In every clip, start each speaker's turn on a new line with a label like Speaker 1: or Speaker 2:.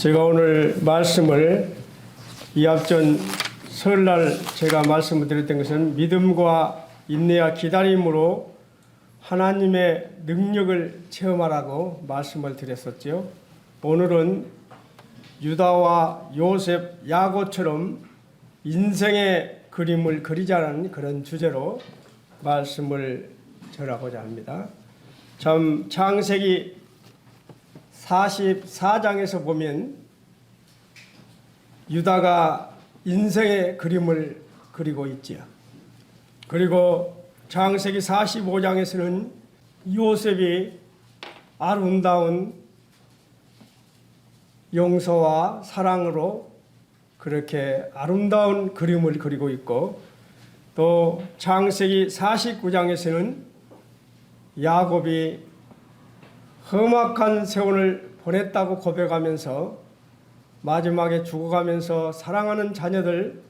Speaker 1: 제가 오늘 말씀을 이 앞전 설날 제가 말씀을 드렸던 것은 믿음과 인내와 기다림으로 하나님의 능력을 체험하라고 말씀을 드렸었죠. 오늘은 유다와 요셉, 야고처럼 인생의 그림을 그리자는 그런 주제로 말씀을 전하고자 합니다. 참 창세기 44장에서 보면 유다가 인생의 그림을 그리고 있지요. 그리고 창세기 45장에서는 요셉이 아름다운 용서와 사랑으로 그렇게 아름다운 그림을 그리고 있고, 또 창세기 49장에서는 야곱이 험악한 세월을 보냈다고 고백하면서 마지막에 죽어가면서 사랑하는 자녀들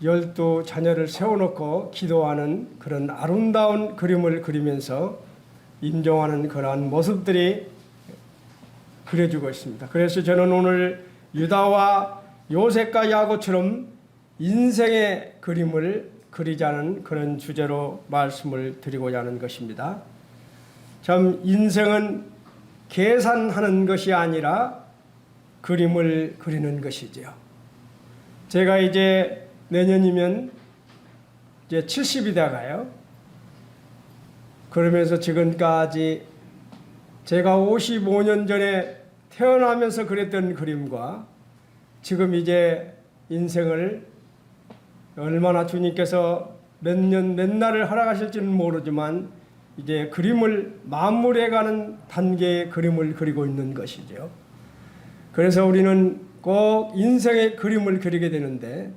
Speaker 1: 12자녀를 세워놓고 기도하는 그런 아름다운 그림을 그리면서 인정하는 그러한 모습들이 그려지고 있습니다. 그래서 저는 오늘 유다와 요셉과 야고처럼 인생의 그림을 그리자는 그런 주제로 말씀을 드리고자 하는 것입니다. 참 인생은 계산하는 것이 아니라 그림을 그리는 것이지요. 제가 이제 내년이면 이제 70이 돼가요. 그러면서 지금까지 제가 55년 전에 태어나면서 그렸던 그림과 지금 이제 인생을 얼마나 주님께서 몇 년 몇 날을 허락하실지는 모르지만 이제 그림을 마무리해가는 단계의 그림을 그리고 있는 것이죠. 그래서 우리는 꼭 인생의 그림을 그리게 되는데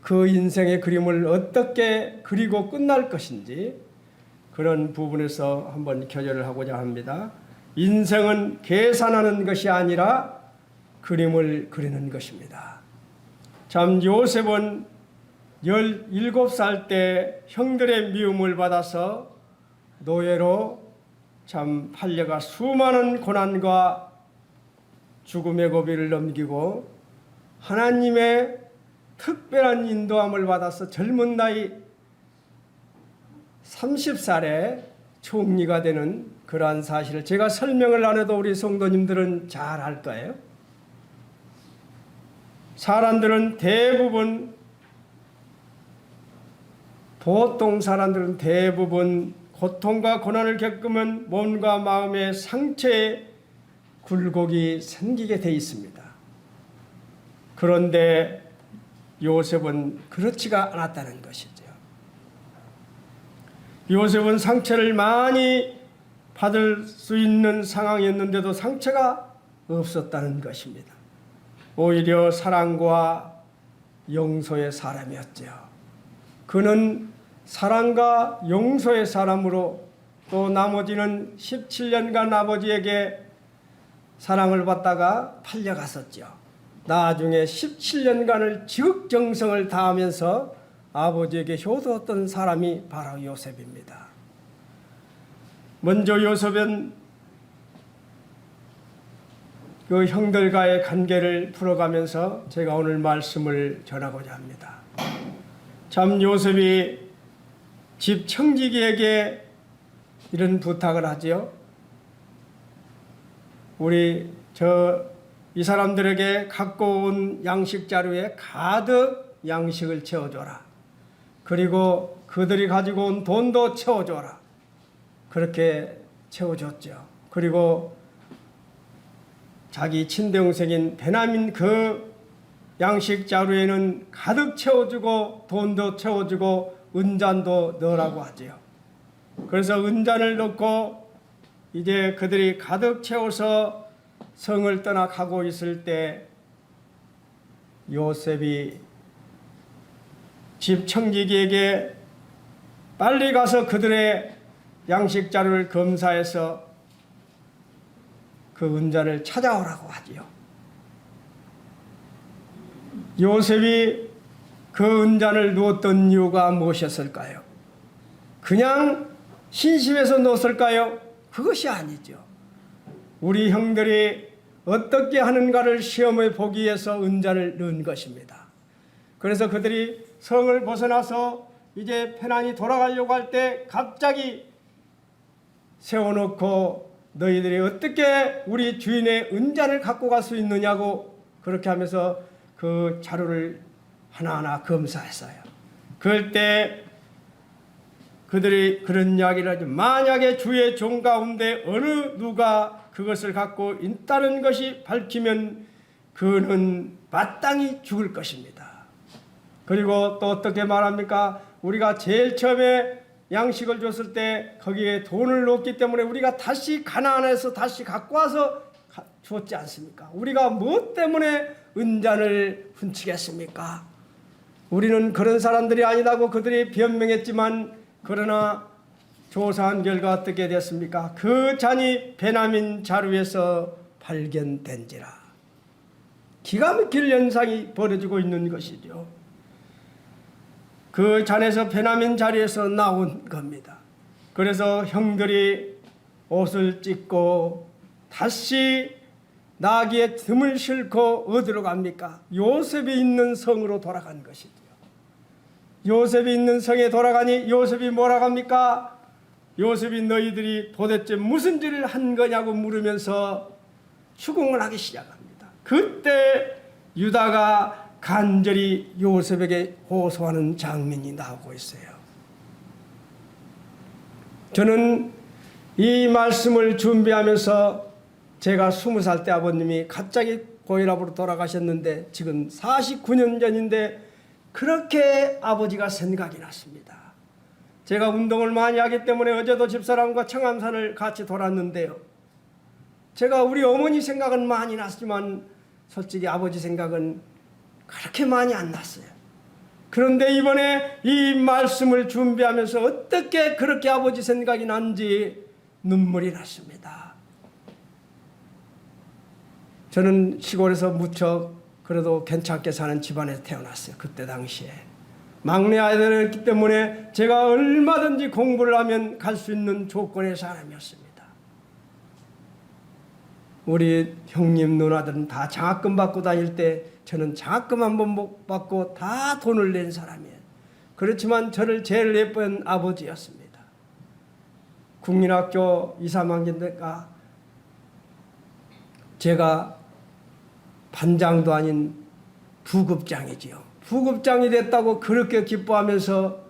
Speaker 1: 그 인생의 그림을 어떻게 그리고 끝날 것인지 그런 부분에서 한번 교제를 하고자 합니다. 인생은 계산하는 것이 아니라 그림을 그리는 것입니다. 참 요셉은 17살 때 형들의 미움을 받아서 노예로 참 팔려가 수많은 고난과 죽음의 고비를 넘기고 하나님의 특별한 인도함을 받아서 젊은 나이 30살에 총리가 되는 그러한 사실을 제가 설명을 안 해도 우리 성도님들은 잘 알 거예요. 사람들은 대부분, 보통 사람들은 대부분 고통과 고난을 겪으면 몸과 마음의 상처에 굴곡이 생기게 돼 있습니다. 그런데 요셉은 그렇지가 않았다는 것이죠. 요셉은 상처를 많이 받을 수 있는 상황이었는데도 상처가 없었다는 것입니다. 오히려 사랑과 용서의 사람이었죠. 그는 사랑과 용서의 사람으로 또 나머지는 17년간 아버지에게 사랑을 받다가 팔려갔었죠. 나중에 17년간을 지극정성을 다하면서 아버지에게 효도했던 사람이 바로 요셉입니다. 먼저 요셉은 그 형들과의 관계를 풀어가면서 제가 오늘 말씀을 전하고자 합니다. 참 요셉이 집 청지기에게 이런 부탁을 하지요. 이 사람들에게 갖고 온 양식 자루에 가득 양식을 채워줘라. 그리고 그들이 가지고 온 돈도 채워줘라. 그렇게 채워줬죠. 그리고 자기 친동생인 베냐민 그 양식 자루에는 가득 채워주고 돈도 채워주고 은잔도 넣으라고 하지요. 그래서 은잔을 넣고 이제 그들이 가득 채워서 성을 떠나 가고 있을 때 요셉이 집 청지기에게 빨리 가서 그들의 양식 자루를 검사해서 그 은잔을 찾아오라고 하지요. 요셉이 그 은잔을 누었던 이유가 무엇이었을까요? 그냥 심심해서 넣었을까요? 그것이 아니죠. 우리 형들이 어떻게 하는가를 시험해 보기 위해서 은자를 넣은 것입니다. 그래서 그들이 성을 벗어나서 이제 페난이 돌아가려고 할 때 갑자기 세워놓고 너희들이 어떻게 우리 주인의 은잔을 갖고 갈 수 있느냐고 그렇게 하면서 그 자루를 하나하나 검사했어요. 그럴 때 그들이 그런 이야기를 하죠. 만약에 주의 종 가운데 어느 누가 그것을 갖고 있다는 것이 밝히면 그는 마땅히 죽을 것입니다. 그리고 또 어떻게 말합니까? 우리가 제일 처음에 양식을 줬을 때 거기에 돈을 넣었기 때문에 우리가 다시 가나안에서 다시 갖고 와서 주었지 않습니까? 우리가 무엇 때문에 은잔을 훔치겠습니까? 우리는 그런 사람들이 아니라고 그들이 변명했지만 그러나 조사한 결과 어떻게 됐습니까? 그 잔이 베냐민 자루에서 발견된지라. 기가 막힐 현상이 벌어지고 있는 것이죠. 그 잔에서 베냐민 자루에서 나온 겁니다. 그래서 형들이 옷을 찢고 다시 나귀의 틈을 싣고 어디로 갑니까? 요셉이 있는 성으로 돌아간 것이죠. 요셉이 있는 성에 돌아가니 요셉이 뭐라고 합니까? 요셉이 너희들이 도대체 무슨 일을 한 거냐고 물으면서 추궁을 하기 시작합니다. 그때 유다가 간절히 요셉에게 호소하는 장면이 나오고 있어요. 저는 이 말씀을 준비하면서 제가 20살 때 아버님이 갑자기 고혈압으로 돌아가셨는데 지금 49년 전인데 그렇게 아버지가 생각이 났습니다. 제가 운동을 많이 하기 때문에 어제도 집사람과 청암산을 같이 돌았는데요. 제가 우리 어머니 생각은 많이 났지만 솔직히 아버지 생각은 그렇게 많이 안 났어요. 그런데 이번에 이 말씀을 준비하면서 어떻게 그렇게 아버지 생각이 난지 눈물이 났습니다. 저는 시골에서 무척 그래도 괜찮게 사는 집안에서 태어났어요. 그때 당시에. 막내 아들이었기 때문에 제가 얼마든지 공부를 하면 갈 수 있는 조건의 사람이었습니다. 우리 형님 누나들은 다 장학금 받고 다닐 때 저는 장학금 한 번 못 받고 다 돈을 낸 사람이에요. 그렇지만 저를 제일 예쁜 아버지였습니다. 국민학교 2, 3학년 때가 제가 반장도 아닌 부급장이지요. 부급장이 됐다고 그렇게 기뻐하면서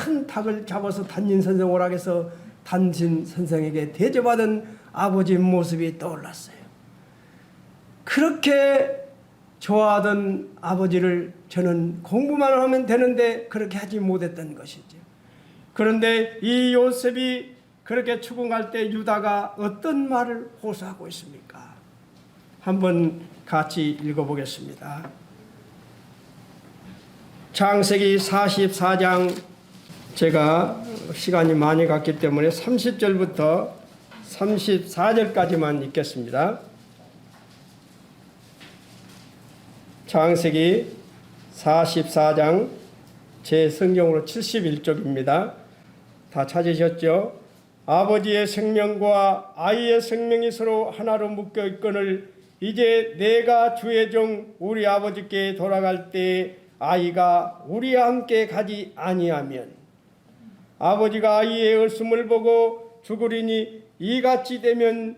Speaker 1: 큰 닭을 잡아서 담임 선생 오라고 해서 담임 선생에게 대접하던 아버지의 모습이 떠올랐어요. 그렇게 좋아하던 아버지를 저는 공부만 하면 되는데 그렇게 하지 못했던 것이죠. 그런데 이 요셉이 그렇게 추궁할 때 유다가 어떤 말을 호소하고 있습니까? 한번 같이 읽어보겠습니다. 창세기 44장 제가 시간이 많이 갔기 때문에 30절부터 34절까지만 읽겠습니다. 창세기 44장 제 성경으로 71쪽입니다. 다 찾으셨죠? 아버지의 생명과 아이의 생명이 서로 하나로 묶여 있거늘 이제 내가 주의 종 우리 아버지께 돌아갈 때 아이가 우리와 함께 가지 아니하면 아버지가 아이의 얼숨을 보고 죽으리니 이같이 되면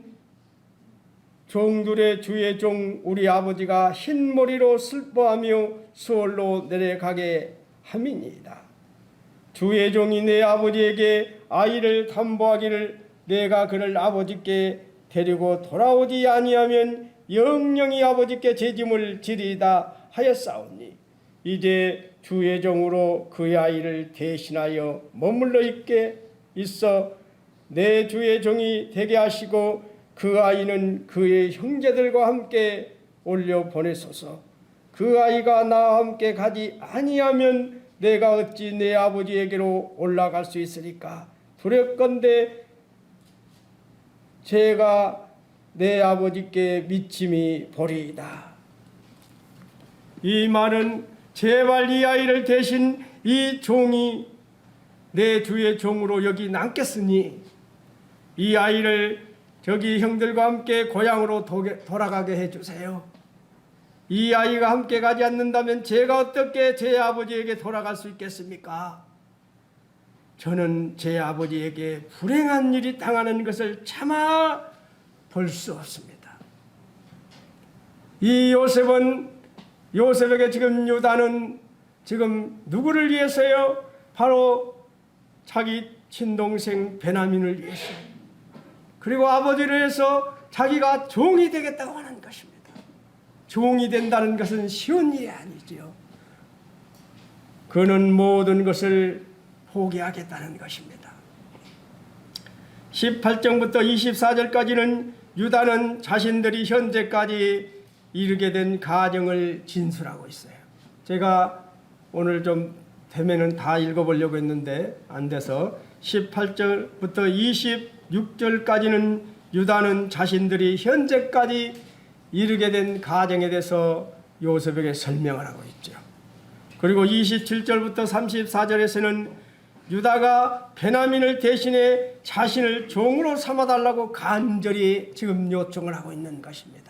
Speaker 1: 종들의 주의 종 우리 아버지가 흰 머리로 슬퍼하며 수월로 내려가게 함이니이다. 주의 종이 내 아버지에게 아이를 담보하기를 내가 그를 아버지께 데리고 돌아오지 아니하면 영영이 아버지께 죄짐을 지리다 하였사오니 이제 주의 종으로 그의 아이를 대신하여 머물러 있어 내 주의 종이 되게 하시고 그 아이는 그의 형제들과 함께 올려 보내소서. 그 아이가 나와 함께 가지 아니하면 내가 어찌 내 아버지에게로 올라갈 수 있으리까? 두렵건대 제가 내 아버지께 미침이 보리이다. 이 말은 제발 이 아이를 대신 이 종이 내 주의 종으로 여기 남겠으니 이 아이를 저기 형들과 함께 고향으로 돌아가게 해주세요. 이 아이가 함께 가지 않는다면 제가 어떻게 제 아버지에게 돌아갈 수 있겠습니까? 저는 제 아버지에게 불행한 일이 당하는 것을 참아 볼 수 없습니다. 이 요셉에게 지금 유다는 지금 누구를 위해서요? 바로 자기 친동생 베냐민을 위해서, 그리고 아버지를 위해서 자기가 종이 되겠다고 하는 것입니다. 종이 된다는 것은 쉬운 일이 아니지요. 그는 모든 것을 포기하겠다는 것입니다. 18절부터 24절까지는 유다는 자신들이 현재까지 이르게 된 가정을 진술하고 있어요. 제가 오늘 좀 되면은 다 읽어보려고 했는데 안 돼서 18절부터 26절까지는 유다는 자신들이 현재까지 이르게 된 가정에 대해서 요셉에게 설명을 하고 있죠. 그리고 27절부터 34절에서는 유다가 베냐민을 대신해 자신을 종으로 삼아달라고 간절히 지금 요청을 하고 있는 것입니다.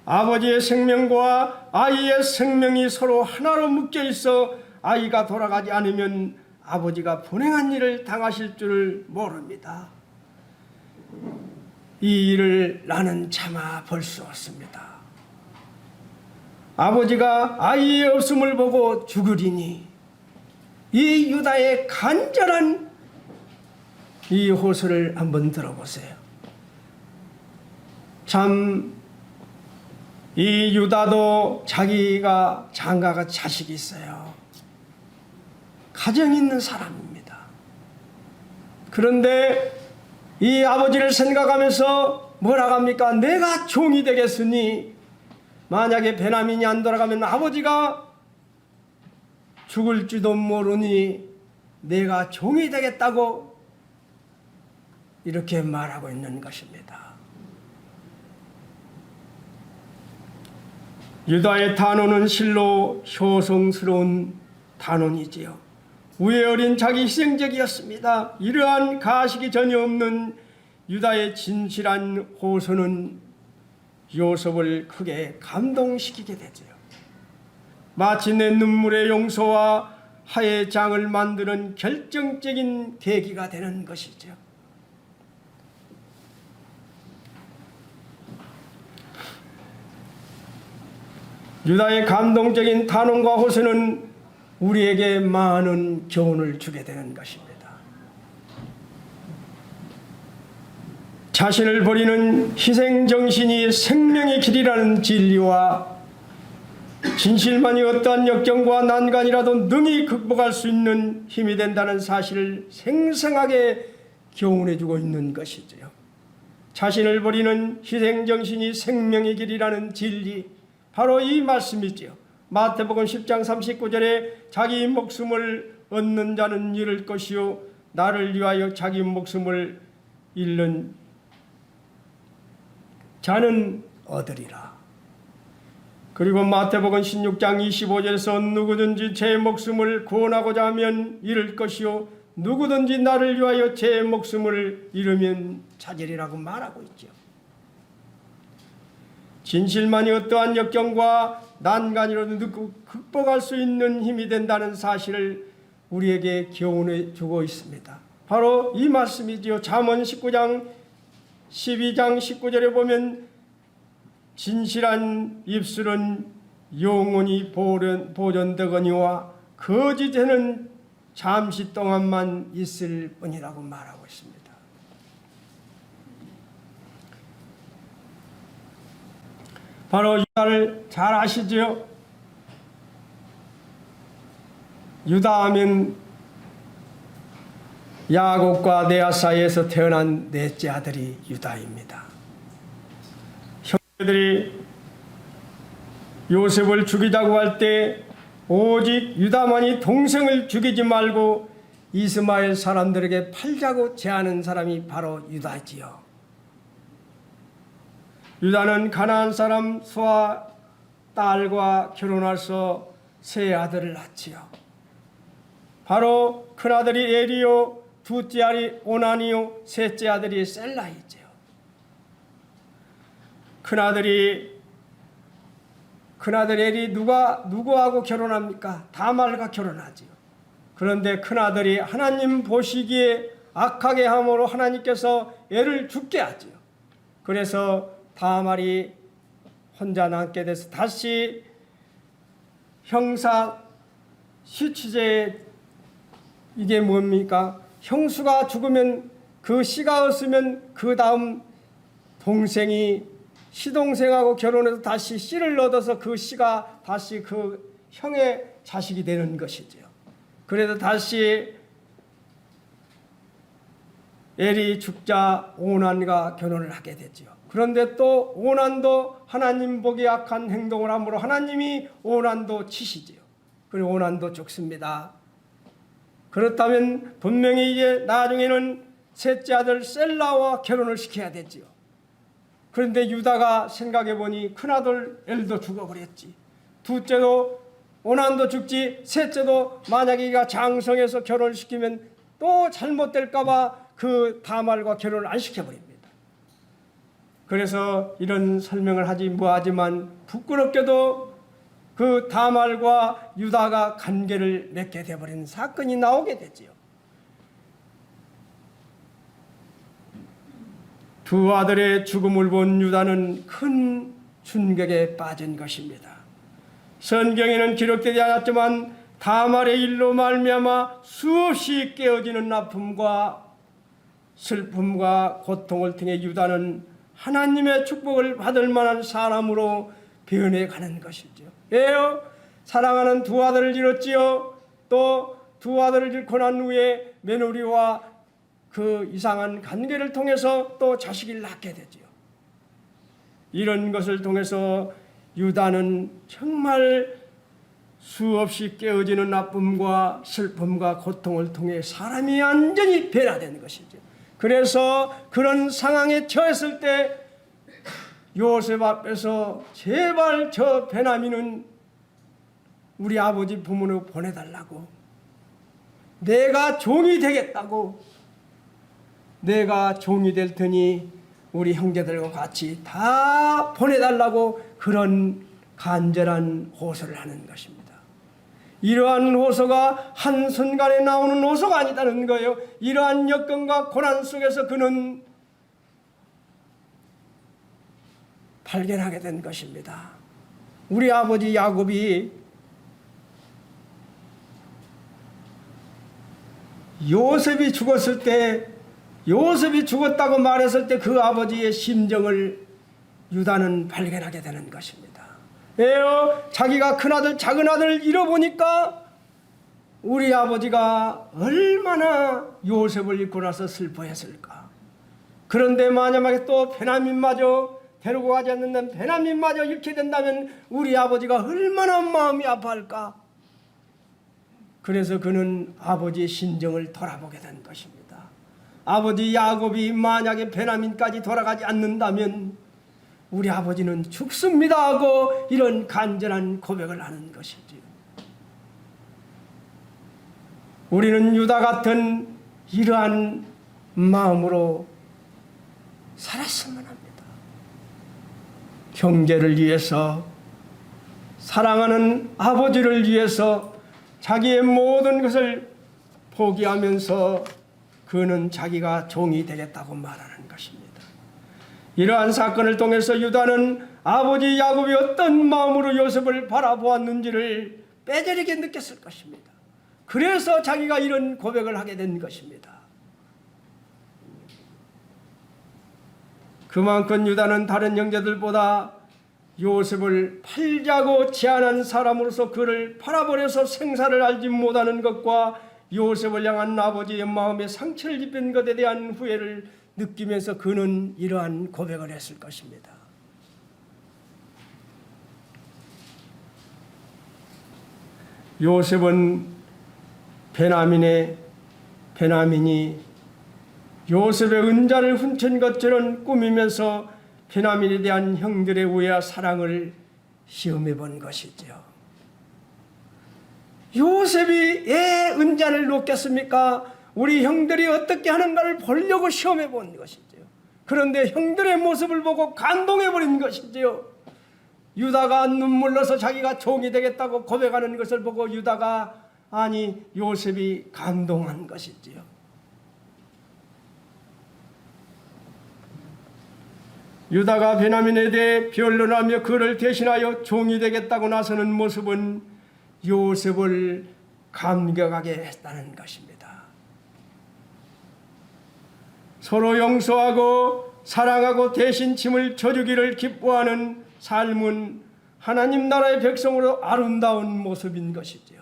Speaker 1: 아버지의 생명과 아이의 생명이 서로 하나로 묶여 있어 아이가 돌아가지 않으면 아버지가 불행한 일을 당하실 줄 모릅니다. 이 일을 나는 참아 볼 수 없습니다. 아버지가 아이의 없음을 보고 죽으리니, 이 유다의 간절한 이 호소를 한번 들어보세요. 참 이 유다도 자기가 장가가 자식이 있어요. 가정 있는 사람입니다. 그런데 이 아버지를 생각하면서 뭐라고 합니까? 내가 종이 되겠으니 만약에 베냐민이 안 돌아가면 아버지가 죽을지도 모르니 내가 종이 되겠다고 이렇게 말하고 있는 것입니다. 유다의 단언은 실로 효성스러운 단언이지요. 우애 어린 자기 희생적이었습니다. 이러한 가식이 전혀 없는 유다의 진실한 호소는 요셉을 크게 감동시키게 되죠. 마침내 눈물의 용서와 화해의 장을 만드는 결정적인 계기가 되는 것이죠. 유다의 감동적인 단언과 호소는 우리에게 많은 교훈을 주게 되는 것입니다. 자신을 버리는 희생정신이 생명의 길이라는 진리와 진실만이 어떠한 역경과 난간이라도 능히 극복할 수 있는 힘이 된다는 사실을 생생하게 교훈해주고 있는 것이지요. 자신을 버리는 희생정신이 생명의 길이라는 진리, 바로 이 말씀이지요. 마태복음 10장 39절에 자기 목숨을 얻는 자는 잃을 것이요 나를 위하여 자기 목숨을 잃는 자는 얻으리라. 그리고 마태복음 16장 25절에서 누구든지 제 목숨을 구원하고자 하면 잃을 것이요 누구든지 나를 위하여 제 목숨을 잃으면 찾으리라고 말하고 있죠. 진실만이 어떠한 역경과 난간이라도 극복할 수 있는 힘이 된다는 사실을 우리에게 교훈해 주고 있습니다. 바로 이 말씀이지요. 잠언 19장 12장 19절에 보면 진실한 입술은 영원히 보존되거니와 거짓에는 잠시 동안만 있을 뿐이라고 말하고 있습니다. 바로 유다를 잘 아시죠? 유다 하면 야곱과 레아 사이에서 태어난 넷째 아들이 유다입니다. 형제들이 요셉을 죽이자고 할 때 오직 유다만이 동생을 죽이지 말고 이스마엘 사람들에게 팔자고 제안한 사람이 바로 유다지요. 유다는 가나안 사람 수아 딸과 결혼해서 세 아들을 낳지요. 바로 큰아들이 에리요, 둘째 아들이 오난이요 셋째 아들이 셀라이지요. 큰아들 엘이 누구하고 결혼합니까? 다말과 결혼하지요. 그런데 큰아들이 하나님 보시기에 악하게 함으로 하나님께서 애를 죽게 하지요. 그래서 다말이 혼자 남게 돼서 다시 형사 시추제, 이게 뭡니까? 형수가 죽으면 그 씨가 없으면 그 다음 동생이 시동생하고 결혼해서 다시 씨를 얻어서 그 씨가 다시 그 형의 자식이 되는 것이죠. 그래서 다시 엘이 죽자 오난과 결혼을 하게 되죠. 그런데 또 오난도 하나님 보기 악한 행동을 함으로 하나님이 오난도 치시지요. 그리고 오난도 죽습니다. 그렇다면 분명히 이제 나중에는 셋째 아들 셀라와 결혼을 시켜야 되지요. 그런데 유다가 생각해 보니 큰아들 엘도 죽어버렸지. 둘째도 오난도 죽지. 셋째도 만약에 이가 장성해서 결혼을 시키면 또 잘못될까봐 그 다말과 결혼을 안 시켜버립니다. 그래서 이런 설명을 하지 뭐하지만 부끄럽게도 그 다말과 유다가 관계를 맺게 되어버린 사건이 나오게 되지요. 두 아들의 죽음을 본 유다는 큰 충격에 빠진 것입니다. 성경에는 기록되지 않았지만 다말의 일로 말미암아 수없이 깨어지는 아픔과 슬픔과 고통을 통해 유다는 하나님의 축복을 받을 만한 사람으로 변해가는 것이죠. 왜요? 사랑하는 두 아들을 잃었지요. 또 두 아들을 잃고 난 후에 며느리와 그 이상한 관계를 통해서 또 자식을 낳게 되지요. 이런 것을 통해서 유다는 정말 수없이 깨어지는 아픔과 슬픔과 고통을 통해 사람이 완전히 변화된 것이죠. 그래서 그런 상황에 처했을 때 요셉 앞에서 제발 저 베냐민은 우리 아버지 부모로 보내달라고, 내가 종이 되겠다고, 내가 종이 될 테니 우리 형제들과 같이 다 보내달라고 그런 간절한 호소를 하는 것입니다. 이러한 호소가 한순간에 나오는 호소가 아니다는 거예요. 이러한 여건과 고난 속에서 그는 발견하게 된 것입니다. 우리 아버지 야곱이 요셉이 죽었다고 말했을 때 그 아버지의 심정을 유다는 발견하게 되는 것입니다. 왜요? 자기가 큰아들 작은아들을 잃어보니까 우리 아버지가 얼마나 요셉을 잃고 나서 슬퍼했을까. 그런데 만약에 또 베냐민마저 데리고 가지 않는다면, 베냐민마저 잃게 된다면 우리 아버지가 얼마나 마음이 아파할까. 그래서 그는 아버지의 심정을 돌아보게 된 것입니다. 아버지 야곱이 만약에 베냐민까지 돌아가지 않는다면 우리 아버지는 죽습니다 하고 이런 간절한 고백을 하는 것이죠. 우리는 유다 같은 이러한 마음으로 살았으면 합니다. 형제를 위해서, 사랑하는 아버지를 위해서 자기의 모든 것을 포기하면서 그는 자기가 종이 되겠다고 말하는 것입니다. 이러한 사건을 통해서 유다는 아버지 야곱이 어떤 마음으로 요셉을 바라보았는지를 빼저리게 느꼈을 것입니다. 그래서 자기가 이런 고백을 하게 된 것입니다. 그만큼 유다는 다른 형제들보다 요셉을 팔자고 제안한 사람으로서 그를 팔아버려서 생사를 알지 못하는 것과 요셉을 향한 아버지의 마음에 상처를 입힌 것에 대한 후회를 느끼면서 그는 이러한 고백을 했을 것입니다. 요셉은 베냐민이 요셉의 은자를 훔친 것처럼 꾸미면서 베냐민에 대한 형들의 우애와 사랑을 시험해 본 것이죠. 요셉이 왜 은자를 놓겠습니까? 우리 형들이 어떻게 하는가를 보려고 시험해 본 것이지요. 그런데 형들의 모습을 보고 감동해 버린 것이지요. 유다가 눈물로서 자기가 종이 되겠다고 고백하는 것을 보고 유다가 아니 요셉이 감동한 것이지요. 유다가 베냐민에 대해 변론하며 그를 대신하여 종이 되겠다고 나서는 모습은 요셉을 감격하게 했다는 것입니다. 서로 용서하고 사랑하고 대신 짐을 져주기를 기뻐하는 삶은 하나님 나라의 백성으로 아름다운 모습인 것이지요.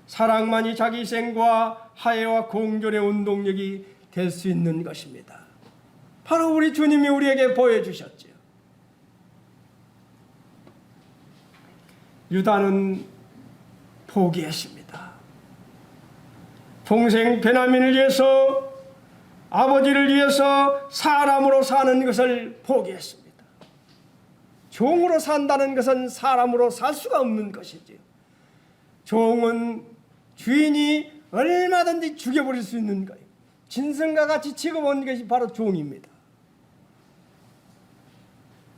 Speaker 1: 사랑만이 자기 희생과 화해와 공존의 운동력이 될 수 있는 것입니다. 바로 우리 주님이 우리에게 보여주셨지요. 유다는 포기했습니다. 동생 베냐민을 위해서, 아버지를 위해서 사람으로 사는 것을 포기했습니다. 종으로 산다는 것은 사람으로 살 수가 없는 것이지요. 종은 주인이 얼마든지 죽여버릴 수 있는 거예요. 짐승과 같이 취급하는 것이 바로 종입니다.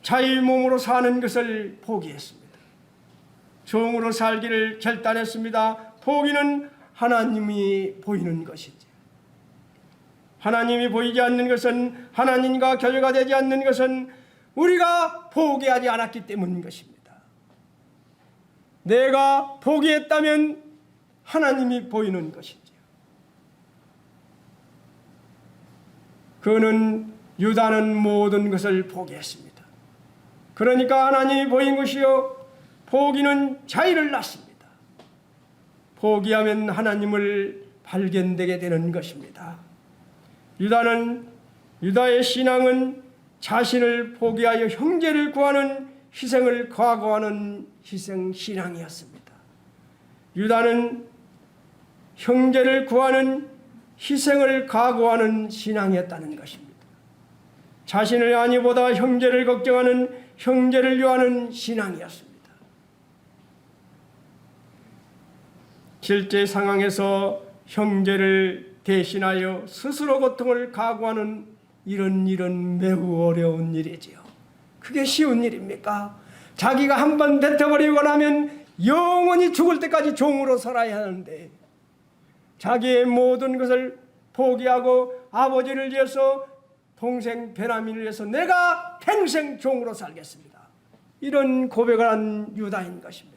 Speaker 1: 자기 몸으로 사는 것을 포기했습니다. 종으로 살기를 결단했습니다. 포기는 하나님이 보이는 것이지. 하나님이 보이지 않는 것은, 하나님과 교제가 되지 않는 것은 우리가 포기하지 않았기 때문인 것입니다. 내가 포기했다면 하나님이 보이는 것이지요. 유다는 모든 것을 포기했습니다. 그러니까 하나님이 보인 것이요, 포기는 자유를 낳습니다. 포기하면 하나님을 발견되게 되는 것입니다. 유다의 신앙은 자신을 포기하여 형제를 구하는 희생을 각오하는 희생신앙이었습니다. 유다는 형제를 구하는 희생을 각오하는 신앙이었다는 것입니다. 자신을 아니보다 형제를 걱정하는, 형제를 위하는 신앙이었습니다. 실제 상황에서 형제를 대신하여 스스로 고통을 각오하는 이런 일은 매우 어려운 일이지요. 그게 쉬운 일입니까? 자기가 한번 뱉어버리고 나면 영원히 죽을 때까지 종으로 살아야 하는데, 자기의 모든 것을 포기하고 아버지를 위해서, 동생 베냐민을 위해서 내가 평생 종으로 살겠습니다, 이런 고백을 한 유다인 것입니다.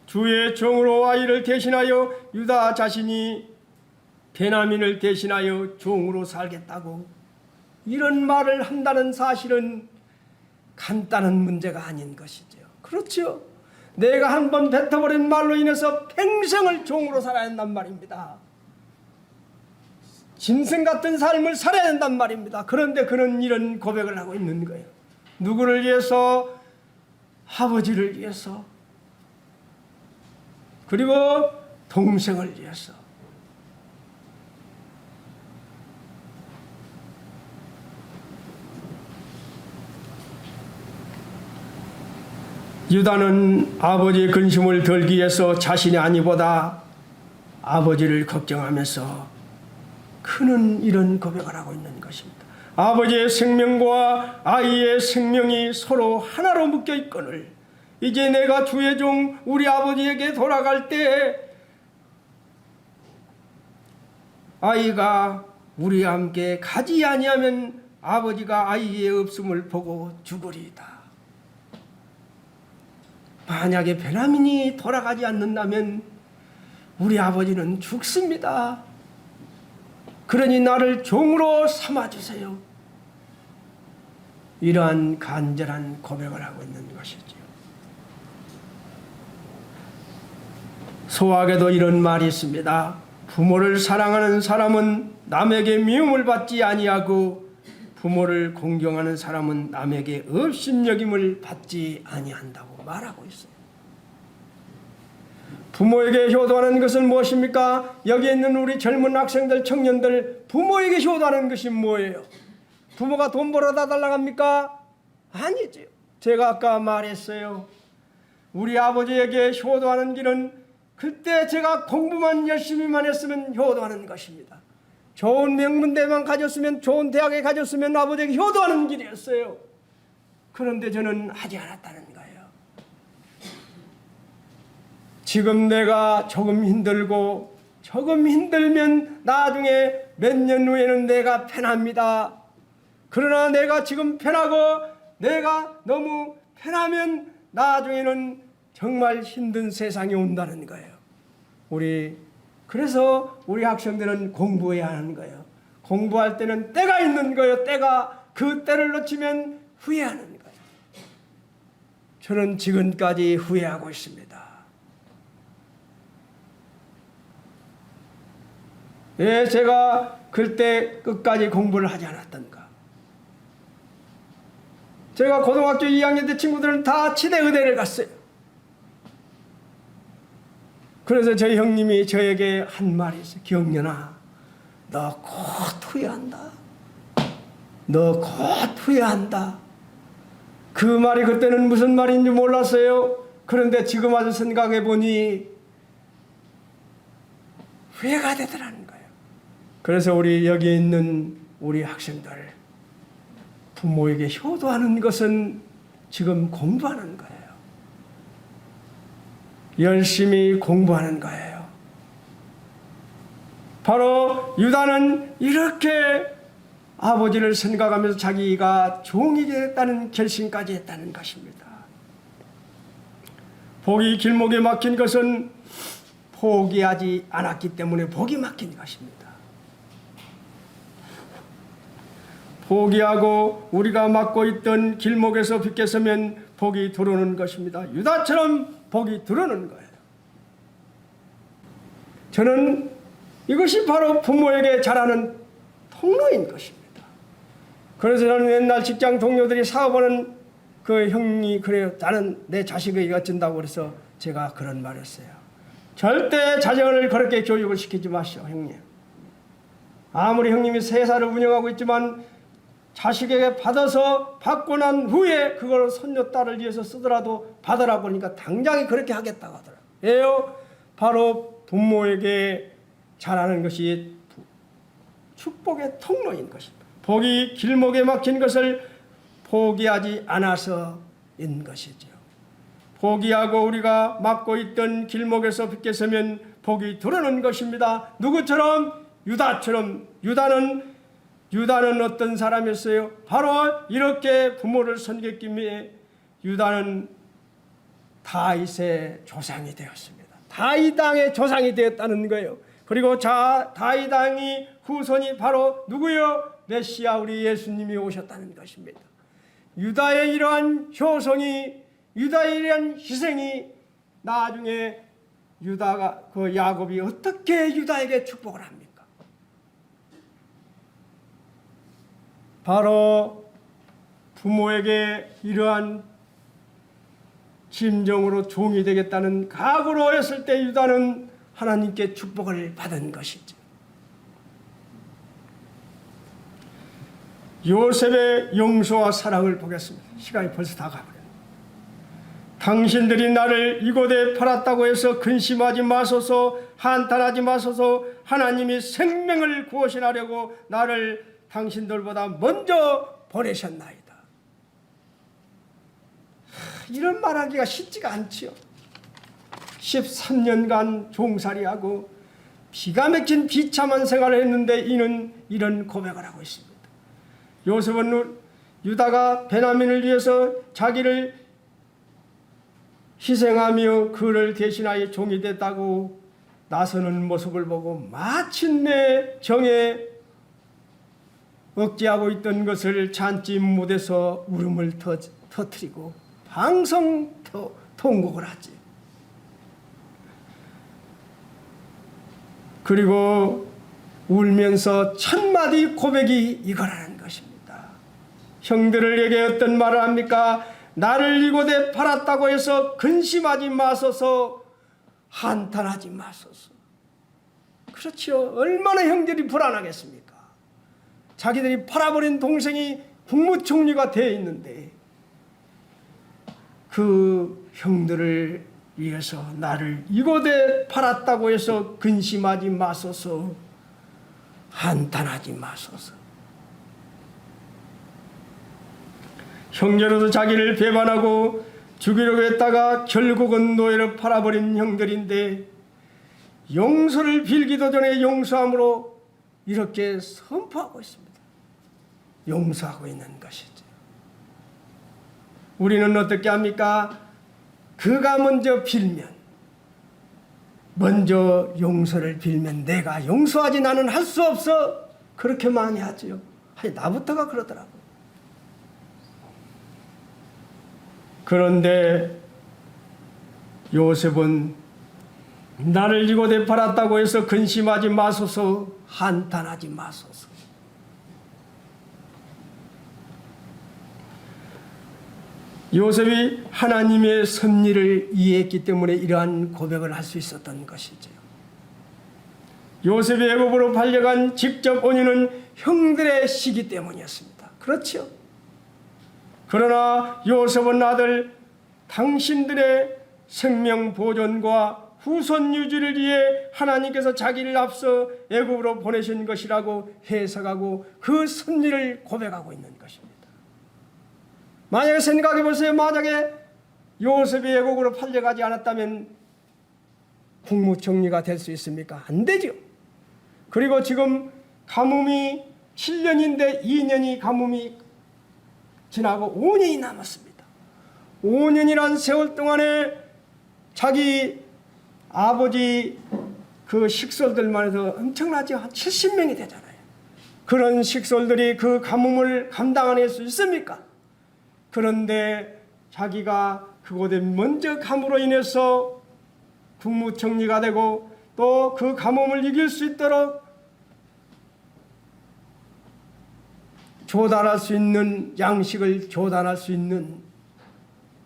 Speaker 1: 주의 종으로 아이를 대신하여 유다 자신이 베냐민을 대신하여 종으로 살겠다고 이런 말을 한다는 사실은 간단한 문제가 아닌 것이죠. 그렇죠. 내가 한번 뱉어버린 말로 인해서 평생을 종으로 살아야 한단 말입니다. 짐승 같은 삶을 살아야 한단 말입니다. 그런데 그는 이런 고백을 하고 있는 거예요. 누구를 위해서? 아버지를 위해서, 그리고 동생을 위해서. 유다는 아버지의 근심을 덜기 위해서 자신이 아니보다 아버지를 걱정하면서 그는 이런 고백을 하고 있는 것입니다. 아버지의 생명과 아이의 생명이 서로 하나로 묶여 있거늘 이제 내가 주의 종 우리 아버지에게 돌아갈 때 아이가 우리와 함께 가지 아니하면 아버지가 아이의 없음을 보고 죽으리이다. 만약에 베냐민이 돌아가지 않는다면 우리 아버지는 죽습니다. 그러니 나를 종으로 삼아주세요. 이러한 간절한 고백을 하고 있는 것이죠. 소학에도 이런 말이 있습니다. 부모를 사랑하는 사람은 남에게 미움을 받지 아니하고 부모를 공경하는 사람은 남에게 업신여김을 받지 아니한다고 말하고 있어요. 부모에게 효도하는 것은 무엇입니까? 여기 있는 우리 젊은 학생들, 청년들, 부모에게 효도하는 것이 뭐예요? 부모가 돈 벌어다 달라고 합니까? 아니죠. 제가 아까 말했어요. 우리 아버지에게 효도하는 길은 그때 제가 공부만 열심히만 했으면 효도하는 것입니다. 좋은 명문대만 가졌으면, 좋은 대학에 가졌으면 아버지에게 효도하는 길이었어요. 그런데 저는 하지 않았다는 거예요. 지금 내가 조금 힘들고 조금 힘들면 나중에 몇 년 후에는 내가 편합니다. 그러나 내가 지금 편하고 내가 너무 편하면 나중에는 정말 힘든 세상이 온다는 거예요. 그래서 우리 학생들은 공부해야 하는 거예요. 공부할 때는 때가 있는 거예요. 그 때를 놓치면 후회하는 거예요. 저는 지금까지 후회하고 있습니다. 왜 제가 그때 끝까지 공부를 하지 않았던가? 제가 고등학교 2학년 때 친구들은 다 치대 의대를 갔어요. 그래서 저희 형님이 저에게 한 말이 있어요. 기억년아, 너 곧 후회한다. 너 곧 후회한다. 그 말이 그때는 무슨 말인지 몰랐어요. 그런데 지금 와서 생각해 보니 후회가 되더라는 거예요. 그래서 우리 여기 있는 우리 학생들, 부모에게 효도하는 것은 지금 공부하는 거예요. 열심히 공부하는 거예요. 바로 유다는 이렇게 아버지를 생각하면서 자기가 종이 되겠다는 결심까지 했다는 것입니다. 복이 길목에 막힌 것은 포기하지 않았기 때문에 복이 막힌 것입니다. 포기하고 우리가 막고 있던 길목에서 비껴서면 복이 들어오는 것입니다. 유다처럼 복이 들어오는 거예요. 저는 이것이 바로 부모에게 잘하는 통로인 것입니다. 그래서 저는 옛날 직장 동료들이 사업하는 그 형이 그래요. 나는 내 자식에게 어쩐다고 그래서 제가 그런 말을 했어요. 절대 자녀를 그렇게 교육을 시키지 마시오, 형님. 아무리 형님이 회사를 운영하고 있지만 자식에게 받고 난 후에 그걸 손녀딸을 위해서 쓰더라도 받으라 보니까 당장에 그렇게 하겠다고 하더라고요. 왜요? 바로 부모에게 잘하는 것이 축복의 통로인 것입니다. 복이 길목에 막힌 것을 포기하지 않아서인 것이죠. 포기하고 우리가 막고 있던 길목에서 비껴서면 복이 들어오는 것입니다. 누구처럼? 유다처럼. 유다는 어떤 사람이었어요? 바로 이렇게 부모를 섬겼기에 유다는 다윗의 조상이 되었습니다. 다윗 왕의 조상이 되었다는 거예요. 그리고 다윗 왕이 후손이 바로 누구요? 메시아 우리 예수님이 오셨다는 것입니다. 유다의 이러한 효성이, 유다의 이러한 희생이 나중에 야곱이 어떻게 유다에게 축복을 합니까? 바로 부모에게 이러한 심정으로 종이 되겠다는 각오로 했을 때 유다는 하나님께 축복을 받은 것이죠. 요셉의 용서와 사랑을 보겠습니다. 시간이 벌써 다 가버렸네요. 당신들이 나를 이곳에 팔았다고 해서 근심하지 마소서, 한탄하지 마소서. 하나님이 생명을 구원하려고 나를 당신들보다 먼저 보내셨나이다. 이런 말하기가 쉽지가 않지요. 13년간 종살이하고 기가 막힌 비참한 생활을 했는데 이는 이런 고백을 하고 있습니다. 요셉은 유다가 베냐민을 위해서 자기를 희생하며 그를 대신하여 종이 됐다고 나서는 모습을 보고 마침내 정에 억제하고 있던 것을 잔치 무대에서 울음을 터뜨리고 방송 통곡을 하지. 그리고 울면서 첫 마디 고백이 이거라는 것입니다. 형들에게 어떤 말을 합니까? 나를 이곳에 팔았다고 해서 근심하지 마소서, 한탄하지 마소서. 그렇지요. 얼마나 형들이 불안하겠습니까? 자기들이 팔아버린 동생이 국무총리가 되어 있는데 그 형들을 위해서 나를 이곳에 팔았다고 해서 근심하지 마소서, 한탄하지 마소서. 형제로도 자기를 배반하고 죽이려고 했다가 결국은 노예로 팔아버린 형들인데 용서를 빌기도 전에 용서함으로 이렇게 선포하고 있습니다. 용서하고 있는 것이죠. 우리는 어떻게 합니까? 그가 먼저 빌면, 먼저 용서를 빌면 내가 용서하지 나는 할 수 없어, 그렇게 많이 하지요. 아니, 나부터가 그러더라고요. 그런데 요셉은 나를 이곳에 팔았다고 해서 근심하지 마소서, 한탄하지 마소서. 요셉이 하나님의 섭리를 이해했기 때문에 이러한 고백을 할 수 있었던 것이죠. 요셉이 애굽으로 팔려간 직접 원인은 형들의 시기 때문이었습니다. 그렇죠? 그러나 요셉은 아들 당신들의 생명 보존과 후손 유지를 위해 하나님께서 자기를 앞서 애굽으로 보내신 것이라고 해석하고 그 섭리를 고백하고 있는 것입니다. 만약에 생각해 보세요. 만약에 요셉이 애국으로 팔려가지 않았다면 국무총리가 될 수 있습니까? 안 되죠. 그리고 지금 가뭄이 7년인데 2년이 가뭄이 지나고 5년이 남았습니다. 5년이란 세월 동안에 자기 아버지 그 식솔들만 해도 엄청나죠. 한 70명이 되잖아요. 그런 식솔들이 그 가뭄을 감당해낼 수 있습니까? 그런데 자기가 그곳에 먼저 감으로 인해서 국무총리가 되고 또 그 가뭄을 이길 수 있도록 조달할 수 있는, 양식을 조달할 수 있는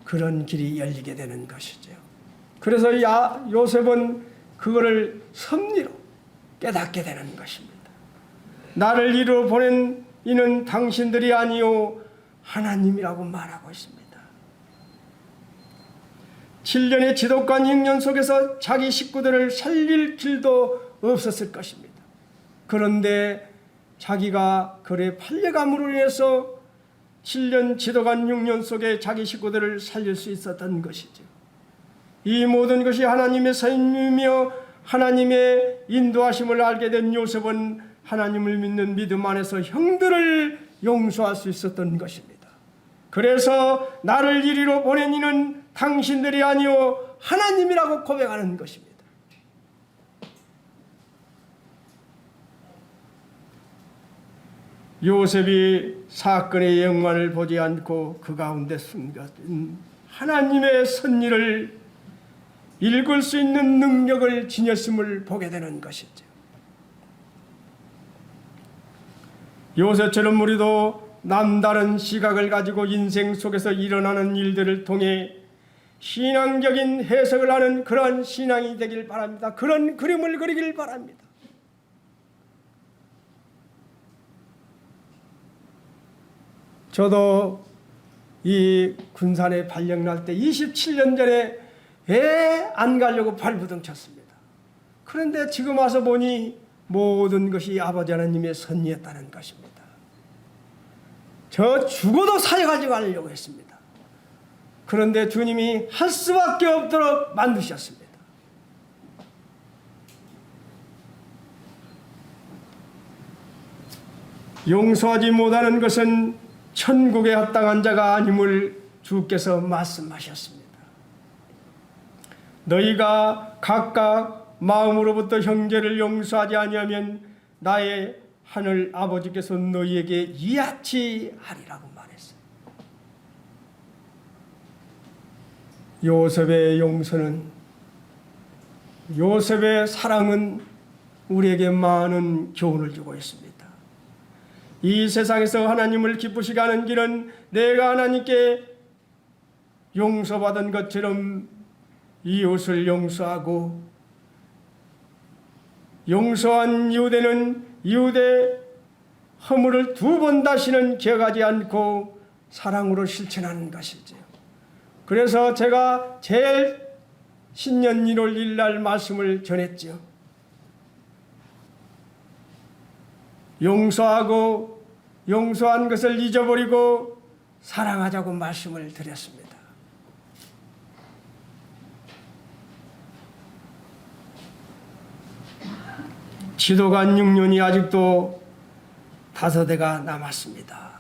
Speaker 1: 그런 길이 열리게 되는 것이죠. 그래서 요셉은 그거를 섭리로 깨닫게 되는 것입니다. 나를 이리로 보낸 이는 당신들이 아니요 하나님이라고 말하고 있습니다. 7년의 지독한 6년 속에서 자기 식구들을 살릴 길도 없었을 것입니다. 그런데 자기가 그래 팔려감으로 인해서 7년 지독한 6년 속에 자기 식구들을 살릴 수 있었던 것이죠. 이 모든 것이 하나님의 섭리이며 하나님의 인도하심을 알게 된 요셉은 하나님을 믿는 믿음 안에서 형들을 용서할 수 있었던 것입니다. 그래서 나를 이리로 보낸 이는 당신들이 아니요 하나님이라고 고백하는 것입니다. 요셉이 사건의 영광을 보지 않고 그 가운데 숨겨진 하나님의 섭리를 읽을 수 있는 능력을 지녔음을 보게 되는 것이죠. 요셉처럼 우리도 남다른 시각을 가지고 인생 속에서 일어나는 일들을 통해 신앙적인 해석을 하는 그런 신앙이 되길 바랍니다. 그런 그림을 그리길 바랍니다. 저도 이 군산에 발령 날 때 27년 전에 애 안 가려고 발부둥 쳤습니다. 그런데 지금 와서 보니 모든 것이 아버지 하나님의 섭리였다는 것입니다. 저 죽어도 사역하지 않으려고 했습니다. 그런데 주님이 할 수밖에 없도록 만드셨습니다. 용서하지 못하는 것은 천국에 합당한 자가 아님을 주께서 말씀하셨습니다. 너희가 각각 마음으로부터 형제를 용서하지 아니하면 나의 하늘 아버지께서 너희에게 이같이 하리라고 말했어요. 요셉의 용서는, 요셉의 사랑은 우리에게 많은 교훈을 주고 있습니다. 이 세상에서 하나님을 기쁘시게 하는 길은 내가 하나님께 용서받은 것처럼 이웃을 용서하고, 용서한 이웃에는 이웃의 허물을 2번 다시는 기억하지 않고 사랑으로 실천하는 것이지요. 그래서 제가 제일 신년 1월 1일 날 말씀을 전했죠. 용서하고 용서한 것을 잊어버리고 사랑하자고 말씀을 드렸습니다. 지도관 6년이 아직도 5대가 남았습니다.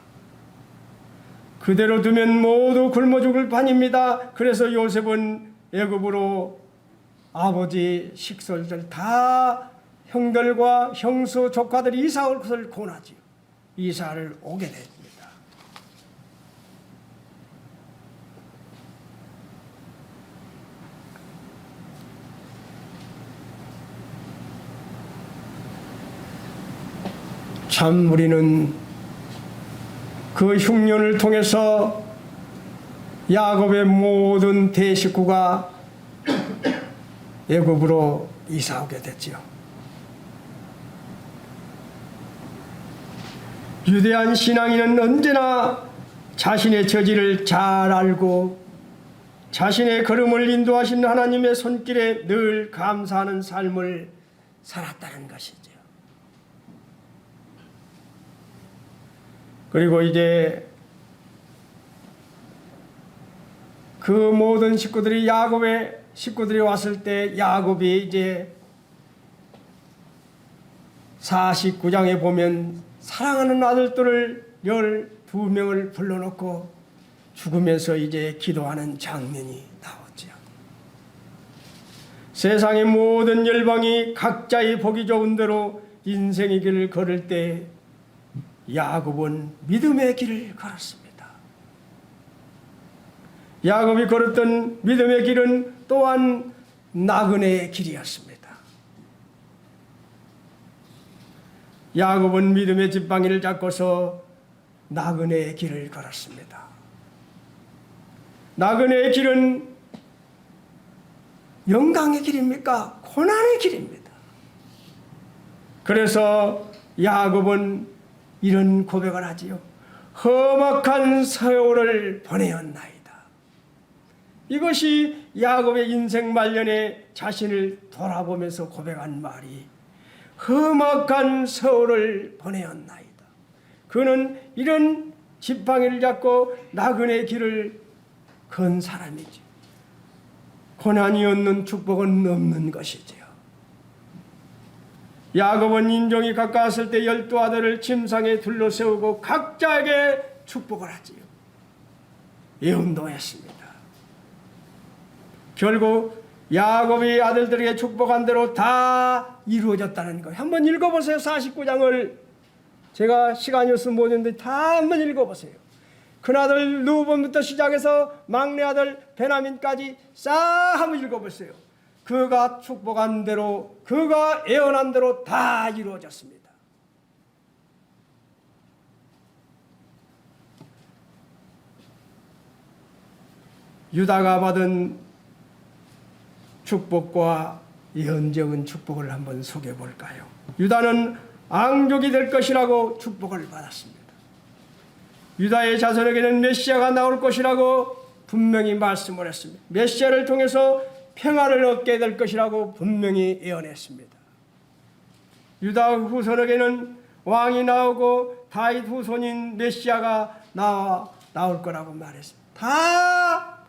Speaker 1: 그대로 두면 모두 굶어 죽을 판입니다. 그래서 요셉은 애굽으로 아버지 식솔들 다 형들과 형수 조카들이 이사 올 것을 권하지요. 이사를 오게 됩니다. 참 우리는 그 흉년을 통해서 야곱의 모든 대식구가 애굽으로 이사 오게 됐지요. 유대한 신앙인은 언제나 자신의 처지를 잘 알고 자신의 걸음을 인도하신 하나님의 손길에 늘 감사하는 삶을 살았다는 것이죠. 그리고 이제 그 모든 식구들이 야곱의 식구들이 왔을 때 야곱이 이제 49장에 보면 사랑하는 아들들을 12명을 불러놓고 죽으면서 이제 기도하는 장면이 나오죠. 세상의 모든 열방이 각자의 보기 좋은 대로 인생의 길을 걸을 때 야곱은 믿음의 길을 걸었습니다. 야곱이 걸었던 믿음의 길은 또한 나그네의 길이었습니다. 야곱은 믿음의 지팡이를 잡고서 나그네의 길을 걸었습니다. 나그네의 길은 영광의 길입니까? 고난의 길입니다. 그래서 야곱은 이런 고백을 하지요. 험악한 세월을 보내었나이다. 이것이 야곱의 인생 말년에 자신을 돌아보면서 고백한 말이 험악한 세월을 보내었나이다. 그는 이런 지팡이를 잡고 나그네의 길을 건 사람이지. 고난이 없는 축복은 없는 것이지요. 야곱은 인종이 가까웠을 때 12아들을 침상에 둘러세우고 각자에게 축복을 하지요. 예언도 했습니다. 결국 야곱이 아들들에게 축복한 대로 다 이루어졌다는 거예요. 한번 읽어보세요. 49장을 제가 시간이 없으면 못 읽는데 다 한번 읽어보세요. 큰아들 루본부터 시작해서 막내 아들 베냐민까지 싹 한번 읽어보세요. 그가 축복한 대로 그가 예언한 대로 다 이루어졌습니다. 유다가 받은 축복과 예언적인 축복을 한번 소개해 볼까요? 유다는 앙족이 될 것이라고 축복을 받았습니다. 유다의 자손에게는 메시아가 나올 것이라고 분명히 말씀을 했습니다. 메시아를 통해서 평화를 얻게 될 것이라고 분명히 예언했습니다. 유다 후손에게는 왕이 나오고 다윗 후손인 메시아가 나올 거라고 말했습니다. 다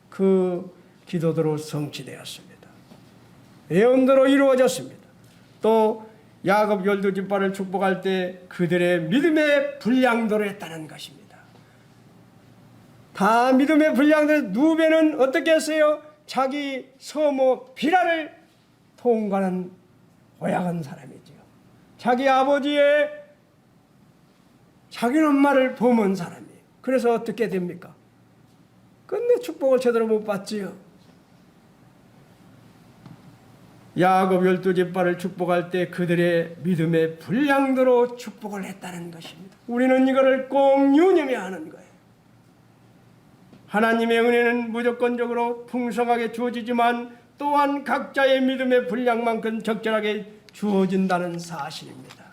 Speaker 1: 그 기도대로 성취되었습니다. 예언대로 이루어졌습니다. 또 야곱 12지파를 축복할 때 그들의 믿음의 분량대로 했다는 것입니다. 다 믿음의 분량대로. 누베는 어떻게 했어요? 자기 서모 비라를 통과하는 고약한 사람이죠. 자기 아버지의 자기 엄마를 범한 사람이에요. 그래서 어떻게 됩니까? 끝내 축복을 제대로 못 받지요. 야곱 12지파를 축복할 때 그들의 믿음의 분량대로 축복을 했다는 것입니다. 우리는 이거를 꼭 유념해야 하는 거예요. 하나님의 은혜는 무조건적으로 풍성하게 주어지지만 또한 각자의 믿음의 분량만큼 적절하게 주어진다는 사실입니다.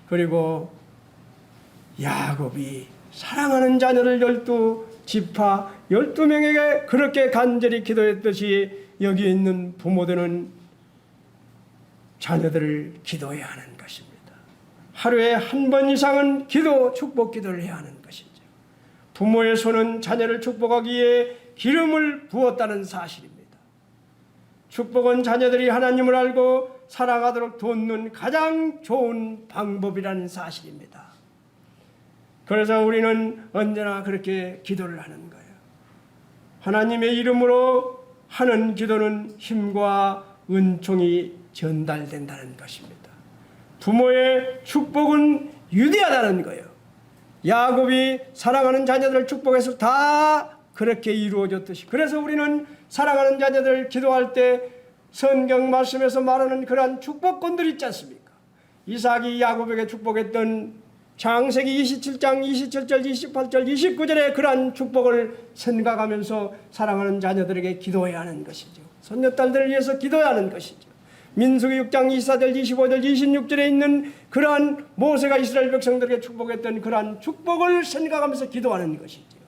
Speaker 1: 그리고 야곱이 사랑하는 자녀를 12 지파 12명에게 그렇게 간절히 기도했듯이 여기 있는 부모들은 자녀들을 기도해야 하는 것입니다. 하루에 한 번 이상은 기도, 축복 기도를 해야 하는 것이죠. 부모의 손은 자녀를 축복하기 위해 기름을 부었다는 사실입니다. 축복은 자녀들이 하나님을 알고 살아가도록 돕는 가장 좋은 방법이라는 사실입니다. 그래서 우리는 언제나 그렇게 기도를 하는 거예요. 하나님의 이름으로 하는 기도는 힘과 은총이 전달된다는 것입니다. 부모의 축복은 유대하다는 거예요. 야곱이 사랑하는 자녀들을 축복해서 다 그렇게 이루어졌듯이, 그래서 우리는 사랑하는 자녀들 기도할 때 성경 말씀에서 말하는 그러한 축복권들 있지 않습니까? 이삭이 야곱에게 축복했던 창세기 27장 27절 28절 29절의 그러한 축복을 생각하면서 사랑하는 자녀들에게 기도해야 하는 것이죠. 손녀딸들을 위해서 기도해야 하는 것이죠. 민수기 6장 24절 25절 26절에 있는 그러한 모세가 이스라엘 백성들에게 축복했던 그러한 축복을 생각하면서 기도하는 것이죠.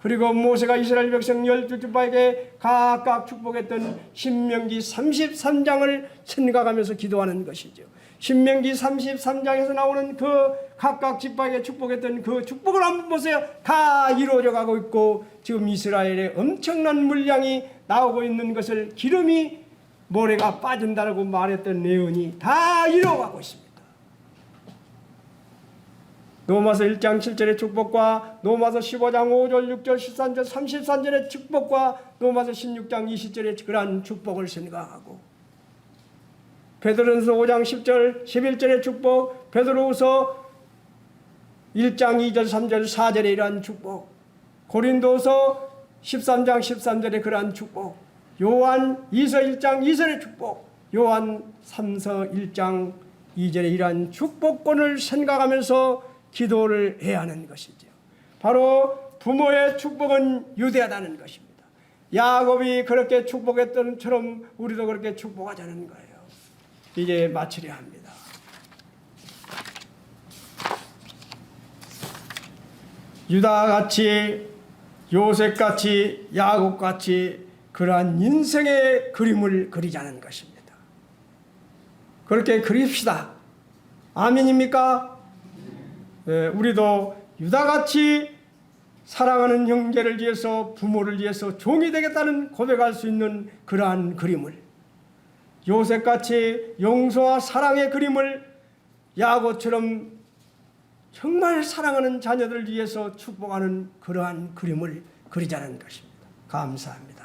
Speaker 1: 그리고 모세가 이스라엘 백성 12지파에게 각각 축복했던 신명기 33장을 생각하면서 기도하는 것이죠. 신명기 33장에서 나오는 그 각각 지파에게 축복했던 그 축복을 한번 보세요. 다 이루어져 가고 있고, 지금 이스라엘에 엄청난 물량이 나오고 있는 것을 기름이 모래가 빠진다고 말했던 예언이 다 이루어가고 있습니다. 로마서 1장 7절의 축복과 로마서 15장 5절 6절 13절 33절의 축복과 로마서 16장 20절의 그러한 축복을 생각하고, 베드로전서 5장 10절 11절의 축복, 베드로후서 1장 2절 3절 4절의 이러한 축복, 고린도서 13장 13절의 그러한 축복, 요한 2서 1장 2절의 축복, 요한 3서 1장 2절의 이러한 축복권을 생각하면서 기도를 해야 하는 것이죠. 바로 부모의 축복은 유대하다는 것입니다. 야곱이 그렇게 축복했던 것처럼 우리도 그렇게 축복하자는 거예요. 이제 마치려 합니다. 유다같이, 요셉같이, 야곱같이 그러한 인생의 그림을 그리자는 것입니다. 그렇게 그립시다. 아멘입니까? 네, 우리도 유다같이 사랑하는 형제를 위해서, 부모를 위해서 종이 되겠다는 고백할 수 있는 그러한 그림을, 요셉같이 용서와 사랑의 그림을, 야곱처럼 정말 사랑하는 자녀들을 위해서 축복하는 그러한 그림을 그리자는 것입니다. 감사합니다.